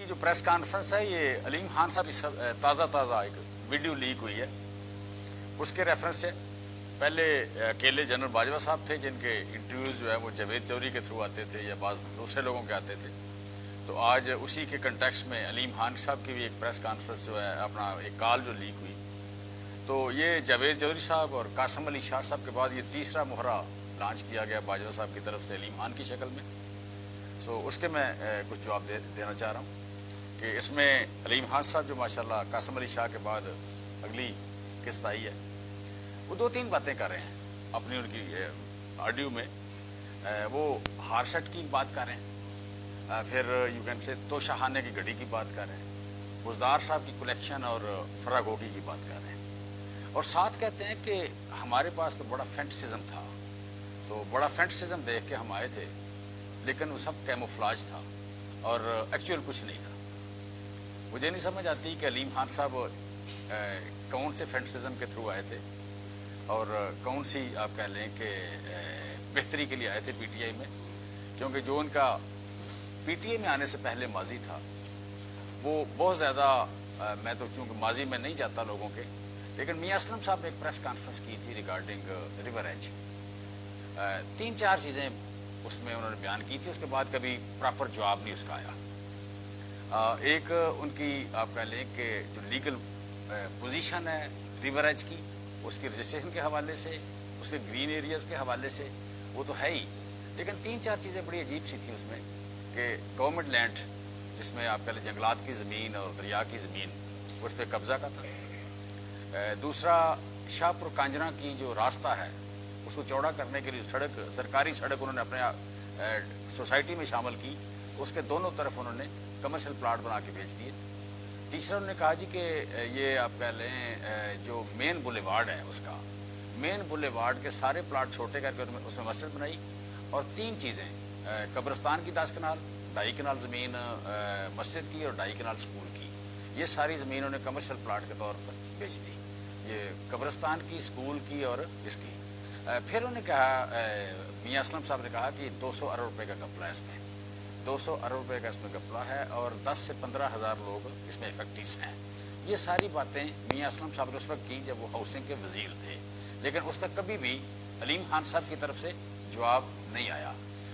کی جو press conference ہے یہ علیم خان صاحب کی تازہ ایک ویڈیو لیک ہوئی ہے، اس کے ریفرنس سے پہلے اکیلے جنرل باجوہ صاحب تھے جن کے انٹرویوز جو ہے وہ جاوید چودھری کے تھرو آتے تھے یا بعض دوسرے لوگوں کے آتے تھے، تو آج اسی کے کنٹیکسٹ میں علیم خان صاحب کی بھی ایک پریس کانفرنس جو ہے اپنا ایک کال جو لیک ہوئی، تو یہ جاوید چودھری صاحب اور قاسم علی شاہ صاحب کے بعد یہ تیسرا مہرہ لانچ کیا گیا باجوہ صاحب کی طرف سے علیم خان کی شکل میں. سو اس کے میں کچھ جواب دینا چاہ رہا ہوں کہ اس میں علیم خان صاحب جو ماشاءاللہ قاسم علی شاہ کے بعد اگلی قسط آئی ہے، وہ دو تین باتیں کر رہے ہیں اپنی ان کی آڈیو میں. وہ ہارشٹ کی بات کر رہے ہیں، پھر یو کین سے تو شاہانے کی گھڑی کی بات کر رہے ہیں، بزدار صاحب کی کلیکشن اور فراگوگی کی بات کر رہے ہیں، اور ساتھ کہتے ہیں کہ ہمارے پاس تو بڑا فینٹسزم تھا، تو بڑا فینٹسزم دیکھ کے ہم آئے تھے لیکن وہ سب کیموفلاج تھا اور ایکچوئل کچھ نہیں تھا. مجھے نہیں سمجھ آتی کہ علیم خان صاحب کون سے فینٹسزم کے تھرو آئے تھے اور کون سی آپ کہہ لیں کہ بہتری کے لیے آئے تھے پی ٹی آئی میں، کیونکہ جو ان کا پی ٹی آئی میں آنے سے پہلے ماضی تھا وہ بہت زیادہ میں تو چونکہ ماضی میں نہیں جاتا لوگوں کے، لیکن میاں اسلم صاحب نے ایک پریس کانفرنس کی تھی ریگارڈنگ ریور ایج. تین چار چیزیں اس میں انہوں نے بیان کی تھی، اس کے بعد کبھی پراپر جواب نہیں اس کا آیا. ایک ان کی آپ کہہ لیں کہ جو لیگل پوزیشن ہے ریور ایج کی، اس کی رجسٹریشن کے حوالے سے، اس کے گرین ایریاز کے حوالے سے وہ تو ہے ہی، لیکن تین چار چیزیں بڑی عجیب سی تھیں اس میں کہ گورنمنٹ لینڈ جس میں آپ کہہ لیں جنگلات کی زمین اور دریا کی زمین اس پہ قبضہ کا تھا. دوسرا شاہ پور کانجرا کی جو راستہ ہے اس کو چوڑا کرنے کے لیے سڑک، سرکاری سڑک انہوں نے اپنے سوسائٹی میں شامل کی، اس کے دونوں طرف انہوں نے کمرشل پلاٹ بنا کے بیچ دیے. تیسرا انہوں نے کہا جی کہ یہ آپ کہہ لیں جو مین بولے وارڈ ہے اس کا مین بولے وارڈ کے سارے پلاٹ چھوٹے کر کے اس میں مسجد بنائی، اور تین چیزیں قبرستان کی 10 کنال، 2.5 کنال زمین مسجد کی اور 2.5 کنال اسکول کی، یہ ساری زمین انہوں نے کمرشل پلاٹ کے طور پر بیچ دی، یہ قبرستان کی، اسکول کی اور اس کی. پھر انہوں نے کہا میاں اسلم صاحب نے کہا کہ 200 ارب روپے کا گھپلہ ہے اس میں، 200 ارب روپے کا اس میں گھپلہ ہے اور 10 سے 15 ہزار لوگ اس میں افیکٹیز ہیں. یہ ساری باتیں میاں اسلم صاحب نے اس وقت کی جب وہ ہاؤسنگ کے وزیر تھے، لیکن اس کا کبھی بھی علیم خان صاحب کی طرف سے جواب نہیں آیا.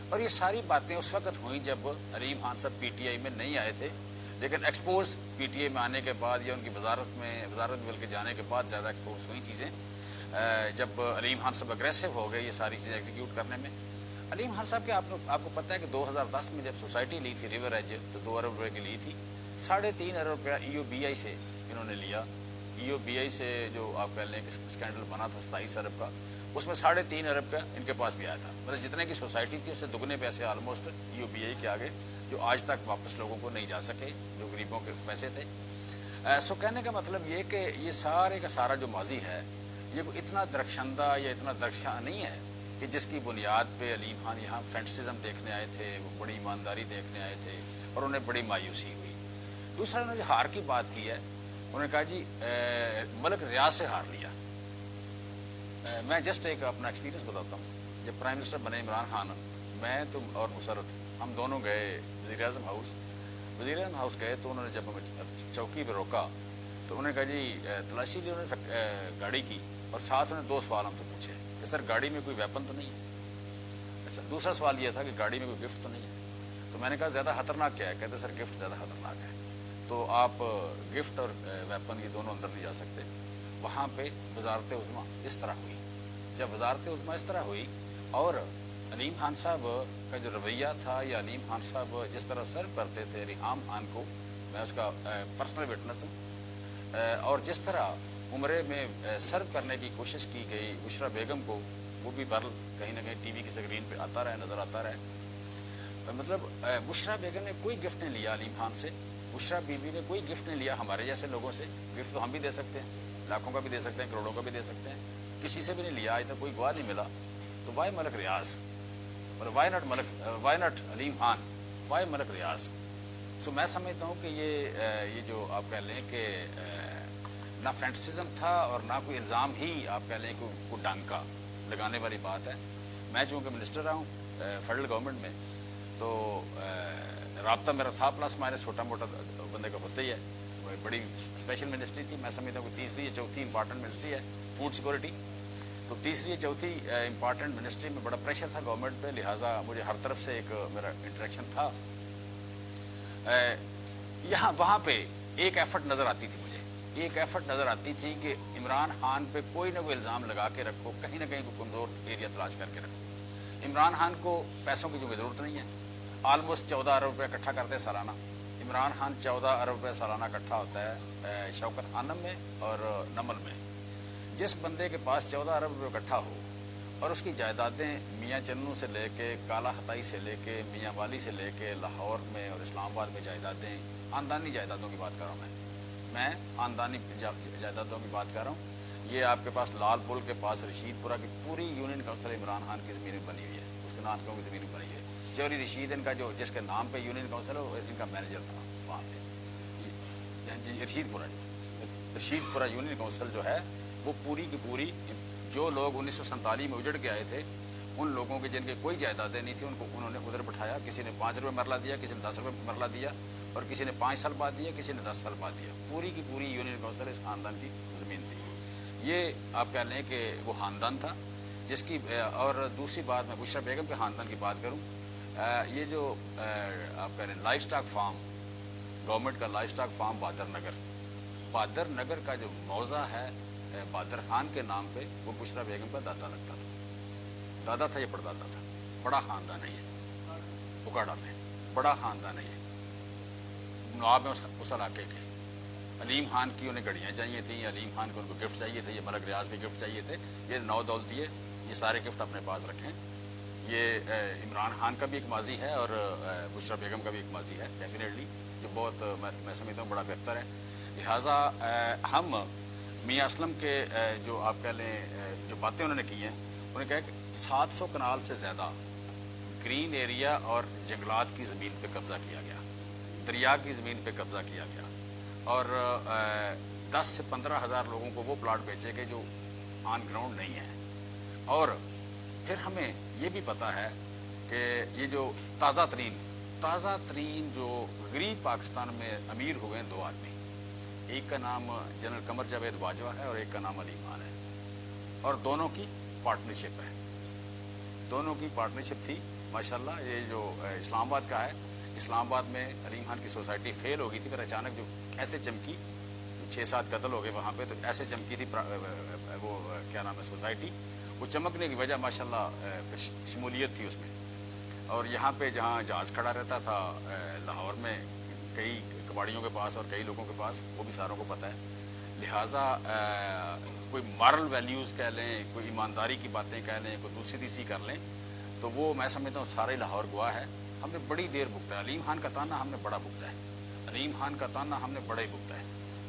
اور یہ ساری باتیں اس وقت ہوئیں جب علیم خان صاحب پی ٹی آئی میں نہیں آئے تھے، لیکن ایکسپوز پی ٹی آئی میں آنے کے بعد یا ان کی وزارت میں بلکہ جانے کے بعد زیادہ ایکسپوز ہوئی چیزیں جب علیم خان صاحب اگریسو ہو گئے یہ ساری چیزیں ایگزیکیوٹ کرنے میں. علیم خان صاحب کے آپ کو پتہ ہے کہ 2010 میں جب سوسائٹی لی تھی ریور ایج تو 2 ارب روپے کی لی تھی، 3.5 ارب روپیہ ای او بی آئی سے انہوں نے لیا. ای او بی آئی سے جو آپ کہہ لیں کہ اسکینڈل بنا تھا 27 ارب کا، اس میں 3.5 ارب کا ان کے پاس بھی آیا تھا، مطلب جتنے کی سوسائٹی تھی اس سے دگنے پیسے آلموسٹ ای او بی آئی کے آگے، جو آج تک واپس لوگوں کو نہیں جا سکے جو غریبوں کے پیسے تھے. سو کہنے کا مطلب یہ کہ یہ سارے کا سارا جو ماضی ہے یہ کوئی اتنا درخشندہ یا اتنا درخشاں نہیں ہے کہ جس کی بنیاد پہ علیم خان یہاں فینٹسزم دیکھنے آئے تھے، وہ بڑی ایمانداری دیکھنے آئے تھے اور انہیں بڑی مایوسی ہوئی. دوسرا انہوں نے ہار کی بات کی ہے، انہوں نے کہا جی ملک ریاض سے ہار لیا. میں جسٹ ایک اپنا ایکسپیرینس بتاتا ہوں. جب پرائم منسٹر بنے عمران خان، میں تم اور مسرت ہم دونوں گئے وزیر اعظم ہاؤس گئے، تو انہوں نے جب ہمیں چوکی پہ روکا تو انہوں نے کہا جی تلاشی لی انہوں نے گاڑی کی، اور ساتھ انہوں نے 2 سوال ہم سے پوچھے کہ سر گاڑی میں کوئی ویپن تو نہیں ہے؟ اچھا، دوسرا سوال یہ تھا کہ گاڑی میں کوئی گفٹ تو نہیں ہے؟ تو میں نے کہا زیادہ خطرناک کیا ہے؟ کہتے سر گفٹ زیادہ خطرناک ہے، تو آپ گفٹ اور ویپن یہ دونوں اندر نہیں جا سکتے. وہاں پہ وزارت عظمیٰ اس طرح ہوئی. جب وزارت عظمیٰ اس طرح ہوئی اور علیم خان صاحب کا جو رویہ تھا یا علیم خان صاحب جس طرح سرو کرتے تھے ریحام خان کو، میں اس کا پرسنل وٹنس ہوں، اور جس طرح عمرے میں سرو کرنے کی کوشش کی گئی بشرا بیگم کو، وہ بھی برل کہیں نہ کہیں ٹی وی کی اسکرین پہ آتا رہے، نظر آتا رہے. مطلب بشرا بیگم نے کوئی گفٹ نہیں لیا علیم خان سے، بشرا بی بی نے کوئی گفٹ نہیں لیا ہمارے جیسے لوگوں سے. گفٹ تو ہم بھی دے سکتے ہیں، لاکھوں کا بھی دے سکتے ہیں، کروڑوں کا بھی دے سکتے ہیں، کسی سے بھی نہیں لیا، آج تک کوئی گواہ نہیں ملا. تو وائی ملک ریاض، اور why not Aleem Khan, why Malik Riaz. So میں سمجھتا ہوں کہ یہ جو آپ کہہ لیں کہ نہ فینٹسزم تھا اور نہ کوئی الزام ہی آپ کہہ لیں کہ کوئی ڈانکا لگانے والی بات ہے. میں چونکہ منسٹر رہا ہوں فیڈرل گورنمنٹ میں، تو रबता मेरा था प्लस माइनस छोटा मोटा बंदे का होता ही है, बड़ी स्पेशल मिनिस्ट्री थी। मैं समझता हूँ कि तीसरी या चौथी इंपॉर्टेंट मिनिस्ट्री है फूड सिक्योरिटी। तो तीसरी या चौथी इंपॉर्टेंट मिनिस्ट्री में बड़ा प्रेशर था गवर्नमेंट पे, लिहाजा मुझे हर तरफ से एक मेरा इंटरेक्शन था। यहाँ वहाँ पे एक एफर्ट नज़र आती थी, मुझे एक एफर्ट नज़र आती थी कि इमरान खान पे कोई ना कोई इल्ज़ाम लगा के रखो, कहीं ना कहीं कोई कमज़ोर एरिया तलाश करके रखो। इमरान खान को पैसों की जो ज़रूरत नहीं है, ऑलमोस्ट 14 अरब रुपये इकट्ठा करते हैं सालाना। इमरान खान 14 अरब रुपये सालाना इकट्ठा होता है शौकत खानम में और नमल में। जिस बंदे के पास 14 अरब रुपये इकट्ठा हो और उसकी जायदादें मियाँ चन्नू से लेके काला हताई से लेके मियाँ वाली से लेके लाहौर में और इस्लामाबाद में जायदादें, ख़ानदानी जायदादों की बात कर रहा हूँ मैं ख़ानदानी जायदादों की बात कर रहा हूँ। ये आपके पास लाल पुल के पास रशीदपुरा की पूरी यूनियन काउंसिल इमरान खान की ज़मीन बनी हुई है, उसके नाम की ज़मीन बनी है। चौधरी रशीद इनका जो जिसके नाम पे यूनियन काउंसिल है इनका मैनेजर था वहाँ पे। रशीदपुरा यूनियन काउंसिल जो है वो पूरी की पूरी जो लोग 1947 में उजड़ के आए थे, उन लोगों के जिनके कोई जायदादें नहीं थी, उनको उन्होंने उधर बिठाया। किसी ने 5 रुपये मरला दिया, किसी ने 10 रुपये मरला दिया, और किसी ने 5 साल बाद दिया, किसी ने 10 साल बाद दिया। पूरी की पूरी यूनियन काउंसिल इस ख़ानदान की ज़मीन थी। ये आप कह लें कि वो ख़ानदान था जिसकी। और दूसरी बात, मैं बुशरा बेगम के ख़ानदान की बात करूँ, ये जो आप कह रहे हैं लाइफ स्टॉक फार्म, गवर्नमेंट का लाइफ स्टॉक फार्म बहादुर नगर का जो मौज़ा है बहादुर खान के नाम पे, वो बुशरा बेगम का दादा लगता था। दादा था या परदादा था। बड़ा ख़ानदान है ये उगाड़ा में, बड़ा ख़ानदान है ये। नवाब में उस इलाके के अलीम खान की उन्हें घड़ियाँ चाहिए थी, अलीम खान को उनको गिफ्ट चाहिए थे, ये मलक रियाज के गिफ्ट चाहिए थे, ये नौ दौलती है, ये सारे गिफ्ट अपने पास रखें। ये इमरान खान का भी एक माजी है और बुशरा बेगम का भी एक माजी है डेफिनेटली, जो बहुत मैं समझता हूँ बड़ा बेहतर है। लिहाजा हम मियाँ असलम के जो आप कह लें जो बातें उन्होंने की हैं, उन्होंने कहा कि 700 कनाल से ज़्यादा ग्रीन एरिया और जंगलात की ज़मीन पे कब्ज़ा किया गया, दरिया की ज़मीन पे कब्ज़ा किया गया, और 10 से 15 हज़ार लोगों को वो प्लाट बेचे गए जो ऑन ग्राउंड नहीं है। और फिर हमें ये भी पता है कि ये जो ताज़ा तरीन जो गरीब पाकिस्तान में अमीर हुए हैं 2 आदमी, एक का नाम जनरल कमर जावेद बाजवा है और एक का नाम अलीम खान है, और दोनों की पार्टनरशिप है, दोनों की पार्टनरशिप थी माशाल्लाह। ये जो इस्लामाबाद का है, इस्लामाबाद में अलीम खान की सोसाइटी फेल हो गई थी, फिर अचानक जो ऐसे चमकी, 6-7 कत्ल हो गए वहाँ पे, तो ऐसे चमकी थी वो क्या नाम है सोसाइटी, वो चमकने की वजह माशाल्लाह शमूलियत थी उसमें। और यहाँ पे जहाँ जहाज़ खड़ा रहता था लाहौर में कई कबाड़ियों के पास और कई लोगों के पास, वो भी सारों को पता है। लिहाजा कोई मॉरल वैल्यूज़ कह लें, कोई ईमानदारी की बातें कह लें, कोई दूसरी तीसरी कर लें, तो वो मैं समझता हूँ सारे लाहौर गवाह है। हमने बड़ी देर भुगता है, अलीम खान का ताना हमने बड़ा भुगता है, अलीम खान का ताना हमने बड़ा ही भुगता है।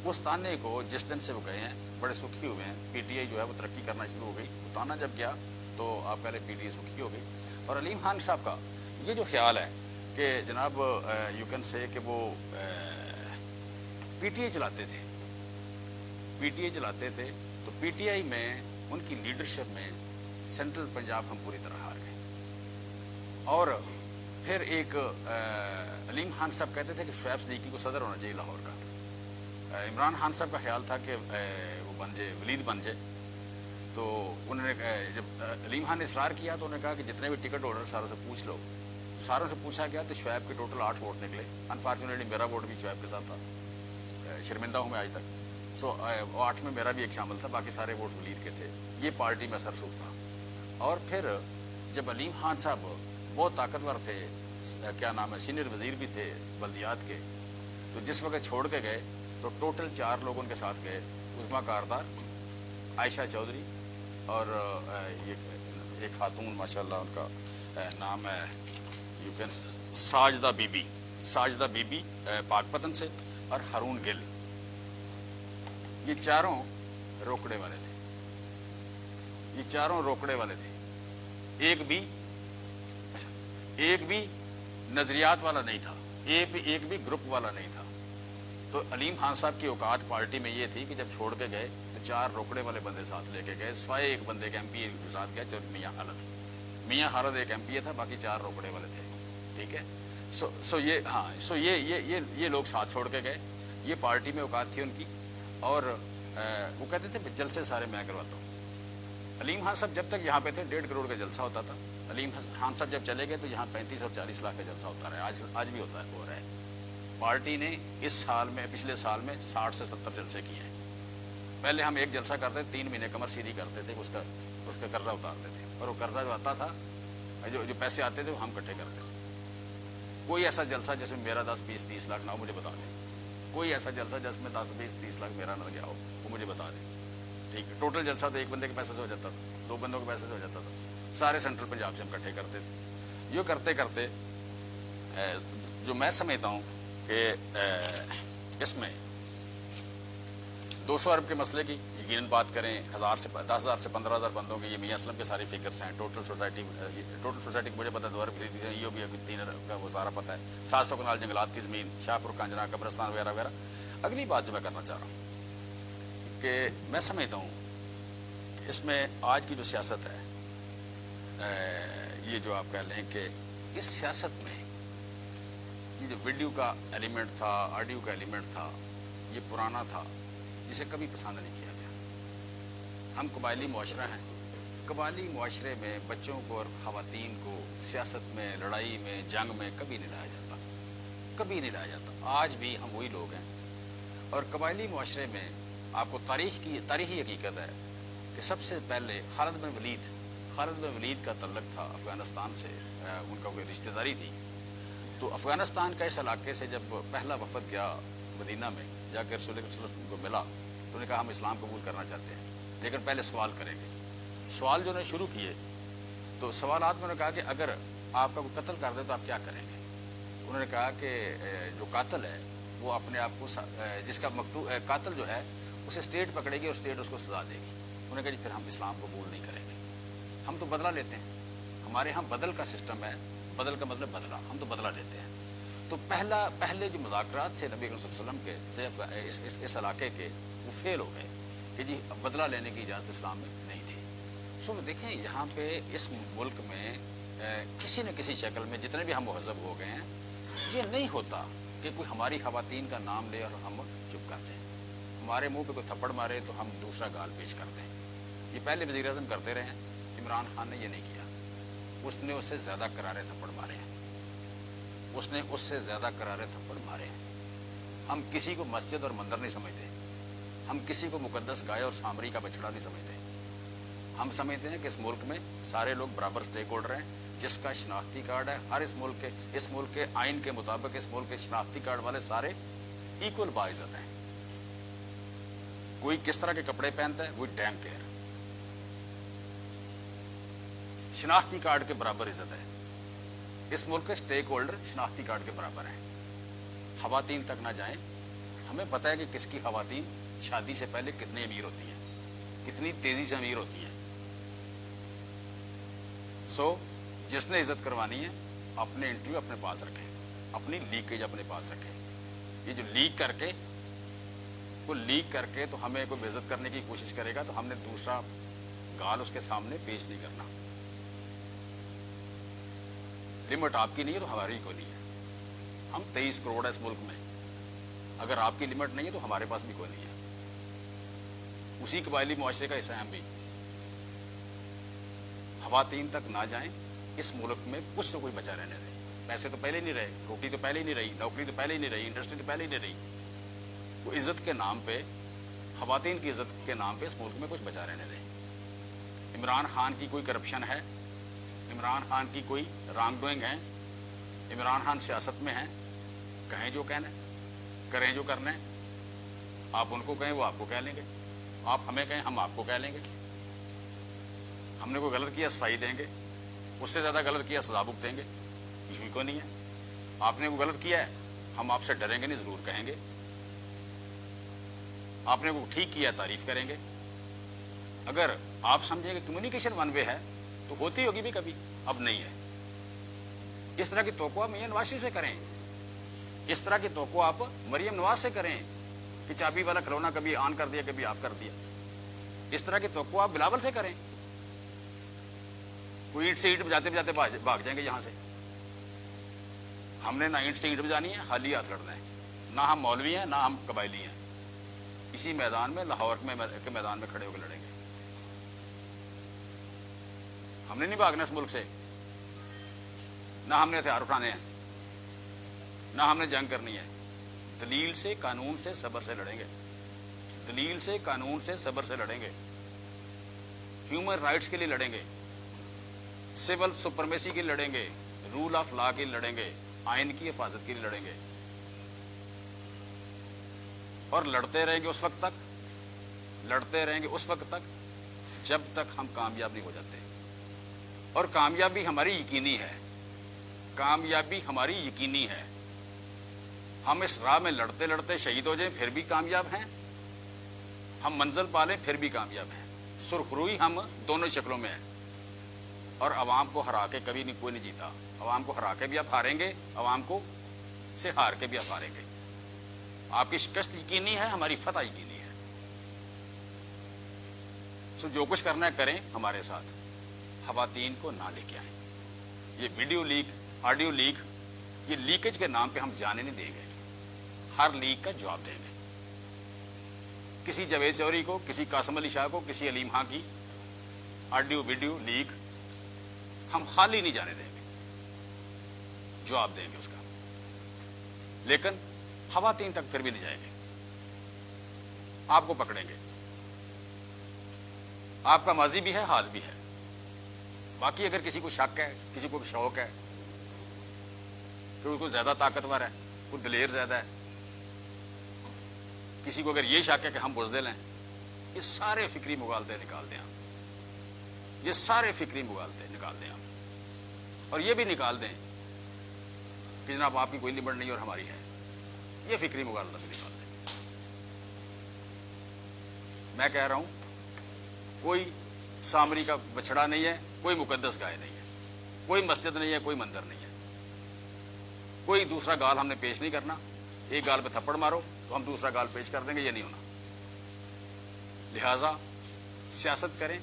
उस ताने को जिस दिन से वो गए हैं बड़े सुखी हुए हैं, पीटीआई जो है वो तरक्की करना शुरू हो गई, वो ताना जब गया तो आप पहले पीटीआई सुखी हो गई। और अलीम खान साहब का ये जो ख्याल है कि जनाब यू कैन से कि वो पीटीआई चलाते थे, तो पीटीआई में उनकी लीडरशिप में सेंट्रल पंजाब हम पूरी तरह हार गए। और फिर एक अलीम खान साहब कहते थे कि शुएब सिद्दीकी को सदर होना चाहिए लाहौर का। इमरान खान साहब का ख्याल था कि वो बन जाए, वलीद बन जाए। तो उन्होंने जब अलीम खान ने इसरार किया तो उन्होंने कहा कि जितने भी टिकट होल्डर सारों से पूछ लो। सारों से पूछा गया तो शुएब के टोटल 8 वोट निकले। अनफॉर्चुनेटली मेरा वोट भी शुएब के साथ था, शर्मिंदा हूँ मैं आज तक। सो 8 में मेरा भी एक शामिल था, बाकी सारे वोट वलीद के थे। ये पार्टी में सरसूख था। और फिर जब अलीम खान साहब बहुत ताकतवर थे, क्या नाम है, सीनियर वज़ीर भी थे बल्दियात के, तो जिस वक्त छोड़ के गए तो टोटल 4 लोग उनके साथ गए, उस्मा कारदार, आयशा चौधरी और एक खातून माशाल्लाह उनका नाम है यू कैन साजदा बीबी पाकपतन से, और हारून गिल। ये चारों रोकड़े वाले थे। एक भी नजरियात वाला नहीं था, एक भी ग्रुप वाला नहीं था। तो अलीम खान साहब की औकात पार्टी में ये थी कि जब छोड़ के गए तो 4 रोकड़े वाले बंदे साथ लेके गए, स्वाय एक बंदे के एमपी के साथ गया, जो मियाँ हालत एक एमपी था, बाकी 4 रोकड़े वाले थे। ठीक है, सो ये हाँ सो ये लोग साथ छोड़ के गए। ये पार्टी में औकात थी उनकी, और वो कहते थे जलसे सारे मैं करवाता हूँ। अलीम खान साहब जब तक यहाँ पे थे 1.5 करोड़ का जलसा होता था। अलीम खान साहब जब चले गए तो यहाँ 35 और 40 लाख का जलसा होता रहा। आज भी होता है, हो रहा है। पार्टी ने इस साल में, पिछले साल में 60 से 70 जलसे किए हैं। पहले हम एक जलसा करते 3 महीने कमर सीधी करते थे, उसका कर्जा उतारते थे, और वो कर्जा जो आता था, जो पैसे आते थे वो हम इकट्ठे करते थे। कोई ऐसा जलसा जिसमें मेरा 10, 20, 30 लाख ना हो, मुझे बता दें। कोई ऐसा जलसा जिसमें 10, 20, 30 लाख मेरा ना गया हो, वो मुझे बता दें। ठीक है, टोटल जलसा तो एक बंदे के पैसे से हो जाता था, 2 बंदों के पैसे से हो जाता था। सारे सेंट्रल पंजाब से हम इकट्ठे करते थे। ये करते करते जो मैं समझता हूँ कि इसमें 200 अरब के मसले की यकीनन बात करें, 10,000 से 15,000 बंदों के, ये मियां असलम के सारे फिगर्स हैं। टोटल सोसाइटी की मुझे पता है 2 अरब खरीदी थी, ये भी अभी 3 अरब का वो सारा पता है। 700 कनाल जंगलात की ज़मीन, शाहपुर, कांजना, कब्रस्तान वगैरह वगैरह। अगली बात जो मैं करना चाह रहा हूँ कि मैं समझता हूँ इसमें आज की जो सियासत है, ये जो आप कह लें कि इस सियासत में ये जो वीडियो का एलिमेंट था, ऑडियो का एलिमेंट था, ये पुराना था, जिसे कभी पसंद नहीं किया गया। हम कबायली मुआशरा हैं। कबायली मुआशरे में बच्चों को और ख़वातीन को सियासत में, लड़ाई में, जंग में कभी नहीं लाया जाता, कभी नहीं लाया जाता। आज भी हम वही लोग हैं। और कबायली मुआशरे में आपको तारीख़ी हकीकत है कि सबसे पहले खालिद बिन वलीद का तल्लुक़ था अफ़गानिस्तान से, उनका कोई रिश्तेदारी थी। तो अफ़गानिस्तान का इस इलाके से जब पहला वफ़द गया मदीना में, जाकर रसूल को मिला, तो उन्होंने कहा हम इस्लाम कबूल करना चाहते हैं, लेकिन पहले सवाल करेंगे। सवाल जो उन्होंने शुरू किए, तो सवालात में उन्होंने कहा कि अगर आपका कोई कत्ल कर दे तो आप क्या करेंगे। उन्होंने कहा कि जो कातिल है वो अपने आप को, जिसका कातिल जो है उसे स्टेट पकड़ेगी और स्टेट उसको सजा देगी। उन्होंने कहा जी फिर हम इस्लाम कबूल नहीं करेंगे, हम तो बदला लेते हैं। हमारे यहाँ बदल का सिस्टम है, बदल का मतलब बदला, हम तो बदला लेते हैं। तो पहले जो मुज़ाकरात थे नबी करीम सल्लल्लाहु अलैहि वसल्लम के इस इलाके के, वो फेल हो गए कि जी बदला लेने की इजाज़त इस्लाम में नहीं थी। सो देखें यहाँ पे इस मुल्क में किसी न किसी शक्ल में जितने भी हम महज़ब हो गए हैं, ये नहीं होता कि कोई हमारी ख़वातीन का नाम ले और हम चुप कर जाएँ। हमारे मुँह पे कोई थप्पड़ मारे तो हम दूसरा गाल पेश कर दें। ये पहले वज़ीर आज़म करते रहे हैं, इमरान खान ने ये नहीं किया। उसने उससे ज़्यादा करारे थप्पड़ मारे हैं, उसने उससे ज़्यादा करारे थप्पड़ मारे हैं। हम किसी को मस्जिद और मंदिर नहीं समझते, हम किसी को मुकद्दस गाय और सामरी का बछड़ा नहीं समझते। हम समझते हैं कि इस मुल्क में सारे लोग बराबर स्टेक होल्डर हैं, जिसका शनाख्ती कार्ड है। हर इस मुल्क के आइन के मुताबिक इस मुल्क के शनाख्ती कार्ड वाले सारे इक्वल बाइज़्ज़त हैं। कोई किस तरह के कपड़े पहनता है, वही डैम केयर, शनाख्ती कार्ड के बराबर इज्जत है। इस मुल्क के स्टेक होल्डर शनाख्ती कार्ड के बराबर हैं। ख़वातीन तक ना जाएं। हमें पता है कि किसकी ख़वातीन शादी से पहले कितनी अमीर होती हैं, कितनी तेज़ी से अमीर होती हैं। सो जिसने इज्जत करवानी है अपने इंटरव्यू अपने पास रखें, अपनी लीकेज अपने पास रखें। ये जो लीक करके तो हमें कोई बेइज्जत करने की कोशिश करेगा तो हमने दूसरा गाल उसके सामने पेश नहीं करना। लिमिट आपकी नहीं है तो हमारी कोई नहीं है। हम 23 करोड़ है इस मुल्क में, अगर आपकी लिमिट नहीं है तो हमारे पास भी कोई नहीं है। उसी कबायली मुआशरे का हिस्सा हम भी। ख़वातीन तक ना जाएं, इस मुल्क में कुछ तो कोई बचा रहने दें। पैसे तो पहले ही नहीं रहे, रोटी तो पहले ही नहीं रही, नौकरी तो पहले ही नहीं रही, इंडस्ट्री तो पहले ही नहीं रही। वो इज़्ज़त के नाम पे, ख़वातीन की इज़्ज़त के नाम पे इस मुल्क में कुछ बचा रहने दें। इमरान खान की कोई करप्शन है, इमरान खान की कोई रॉन्ग डूइंग है, इमरान खान सियासत में हैं, कहें जो कहना है, करें जो करना है। आप उनको कहें वो आपको कह लेंगे, आप हमें कहें हम आपको कह लेंगे। हमने कोई गलत किया सफाई देंगे, उससे ज़्यादा गलत किया सजा भुगतेंगे, इशू को नहीं है। आपने कोई गलत किया है, हम आपसे डरेंगे नहीं, ज़रूर कहेंगे। आपने को ठीक किया, तारीफ़ करेंगे। अगर आप समझेंगे कम्युनिकेशन वन वे है तो होती होगी भी कभी, अब नहीं है। इस तरह की तोक़ो आप मियां नवाज शरीफ से करें, इस तरह की तोक़ो आप मरियम नवाज से करें कि चाबी वाला खिलौना कभी ऑन कर दिया कभी ऑफ कर दिया। इस तरह की तोक़ो आप बिलावल से करें, कोई ईंट से ईंट बजाते बजाते भाग जाएंगे यहाँ से। हमने ना ईंट से ईंट बजानी है, खाली हाथ लड़ना है। ना हम मौलवी हैं ना हम कबायली हैं। इसी मैदान में, लाहौर के मैदान में खड़े होकर लड़ेंगे। हमने नहीं भागना इस मुल्क से, ना हमने हथियार उठाने हैं, ना हमने जंग करनी है। दलील से, कानून से, सब्र से लड़ेंगे। दलील से, कानून से, सब्र से लड़ेंगे। ह्यूमन राइट्स के लिए लड़ेंगे, सिविल सुपरमेसी के लिए लड़ेंगे, रूल ऑफ लॉ के लिए लड़ेंगे, आइन की हिफाजत के लिए लड़ेंगे। और लड़ते रहेंगे उस वक्त तक, लड़ते रहेंगे उस वक्त तक जब तक हम कामयाब नहीं हो जाते। और कामयाबी हमारी यकीनी है, कामयाबी हमारी यकीनी है। हम इस राह में लड़ते लड़ते शहीद हो जाएं फिर भी कामयाब हैं, हम मंजिल पालें फिर भी कामयाब हैं। सुरखरुई हम दोनों शक्लों में है। और अवाम को हरा के कभी नहीं कोई नहीं जीता। अवाम को हरा के भी आप हारेंगे, अवाम को से हार के भी आप हारेंगे। आपकी शिकस्त यकीनी है, हमारी फतह यकीनी है। सो जो कुछ करना है करें हमारे साथ, खवातीन को ना लेके आए। ये वीडियो लीक, ऑडियो लीक, ये लीकेज के नाम पे हम जाने नहीं देंगे। हर लीक का जवाब देंगे। किसी जवेद चौधरी को, किसी कासिम अली शाह को, किसी अलीम खां की ऑडियो वीडियो लीक हम खाली नहीं जाने देंगे, जवाब देंगे उसका। लेकिन खवातीन तक फिर भी नहीं जाएंगे, आपको पकड़ेंगे। आपका माजी भी है, हाल भी है। बाकी अगर किसी को शक है, किसी को शौक है कि उसको ज्यादा ताकतवर है, वो दलेर ज्यादा है, किसी को अगर ये शक है कि हम बुज़दिल हैं, ये सारे फिक्री मुगालते निकाल दें आप। ये सारे फिक्री मुगालते निकाल दें आप। और ये भी निकाल दें कि जनाब आपकी कोई लिमिट नहीं और हमारी है। ये फिक्री मुगालता भी निकाल दें। मैं कह रहा हूं कोई सामरी का बछड़ा नहीं है, कोई मुकद्दस गाय नहीं है, कोई मस्जिद नहीं है, कोई मंदिर नहीं है। कोई दूसरा गाल हमने पेश नहीं करना। एक गाल पे थप्पड़ मारो तो हम दूसरा गाल पेश कर देंगे, ये नहीं होना। लिहाजा सियासत करें।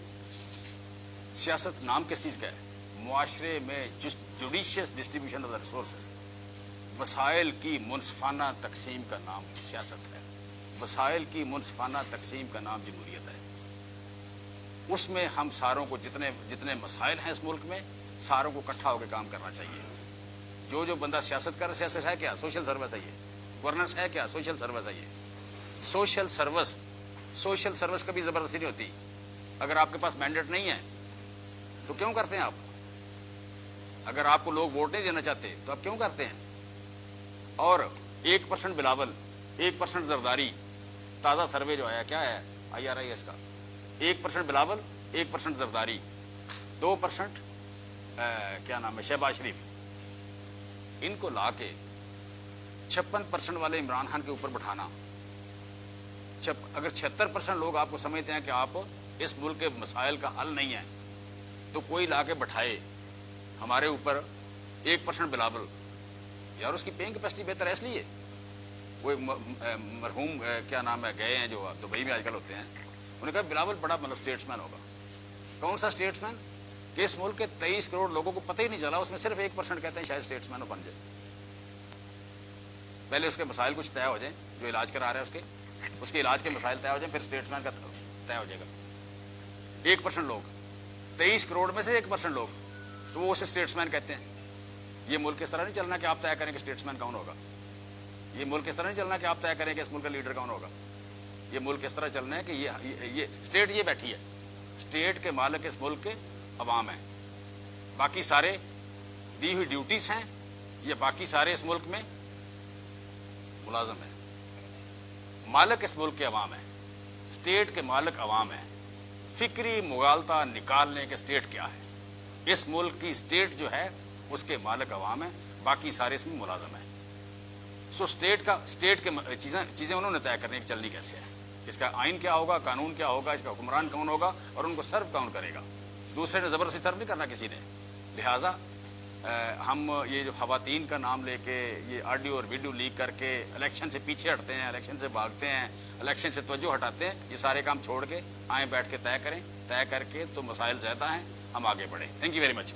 सियासत नाम किस चीज़ का है? मुआशरे में judicious distribution of the resources, वसाइल की मुनसिफाना तकसीम का नाम सियासत है। वसाइल की मुनसिफाना तकसीम का नाम जमहूरियत है। उसमें हम सारों को जितने मसाइल हैं इस मुल्क में, सारों को इकट्ठा होकर काम करना चाहिए। जो बंदा सियासत कर, सियासत है क्या? सोशल सर्विस है ये। गवर्नेंस है क्या? सोशल सर्विस है ये। सोशल सर्विस कभी ज़बरदस्ती नहीं होती। अगर आपके पास मैंडेट नहीं है तो क्यों करते हैं आप? अगर आपको लोग वोट नहीं देना चाहते तो आप क्यों करते हैं? और 1% बिलावल, 1% जरदारी, ताज़ा सर्वे जो आया क्या है IRIS का, 1% बिलावल, 1% जरदारी, 2% क्या नाम है शहबाज शरीफ, इनको ला के 56% वाले इमरान खान के ऊपर बैठाना। अगर 76% लोग आपको समझते हैं कि आप इस मुल्क के मसाइल का हल नहीं है, तो कोई ला के बैठाए हमारे ऊपर 1% बिलावल। यार उसकी पेइंग कैपेसिटी बेहतर है, इसलिए वो मरहूम क्या नाम है गए हैं जो दुबई में आजकल होते हैं, उन्होंने कहा बिलावल बड़ा मतलब स्टेट्समैन होगा। कौन सा स्टेट्समैन? कि इस मुल्क के 23 करोड़ लोगों को पता ही नहीं चला, उसमें सिर्फ 1% कहते हैं शायद स्टेट्समैन बन जाए। पहले उसके मसाइल कुछ तय हो जाए, जो इलाज करा रहे हैं उसके इलाज के मसाइल तय हो जाए, फिर स्टेट्समैन का तय हो जाएगा। 1% लोग, 23 करोड़ में से 1% लोग, तो वो उसे स्टेट्समैन कहते हैं। ये मुल्क इस तरह नहीं चलना कि आप तय करें कि स्टेट्समैन कौन होगा। ये मुल्क इस तरह नहीं चलना कि आप तय करें कि इस मुल्क का लीडर कौन होगा। ये मुल्क इस तरह चलना है कि ये स्टेट ये बैठी है, स्टेट के मालिक इस मुल्क के अवाम है। बाकी सारे दी हुई ड्यूटीज हैं, ये बाकी सारे इस मुल्क में मुलाजम है। मालिक इस मुल्क के अवाम है, स्टेट के मालिक अवाम है। फिक्री मुगालता निकालने के स्टेट क्या है? इस मुल्क की स्टेट जो है उसके मालिक अवाम है, बाकी सारे इसमें मुलाजम है। सो स्टेट के चीज़ें उन्होंने तय करने की चलनी कैसे है, इसका आइन क्या होगा, कानून क्या होगा, इसका हुक्मरान कौन होगा और उनको सर्व कौन करेगा। दूसरे ने ज़बरदस्ती सर्व नहीं करना किसी ने। लिहाजा हम ये जो खवातीन का नाम लेके ये ऑडियो और वीडियो लीक करके इलेक्शन से पीछे हटते हैं, इलेक्शन से भागते हैं, इलेक्शन से तवज्जो हटाते हैं, ये सारे काम छोड़ के आए बैठ के तय करें। तय करके तो मसाइल ज़्यादा हैं, हम आगे बढ़ें। Thank you very much.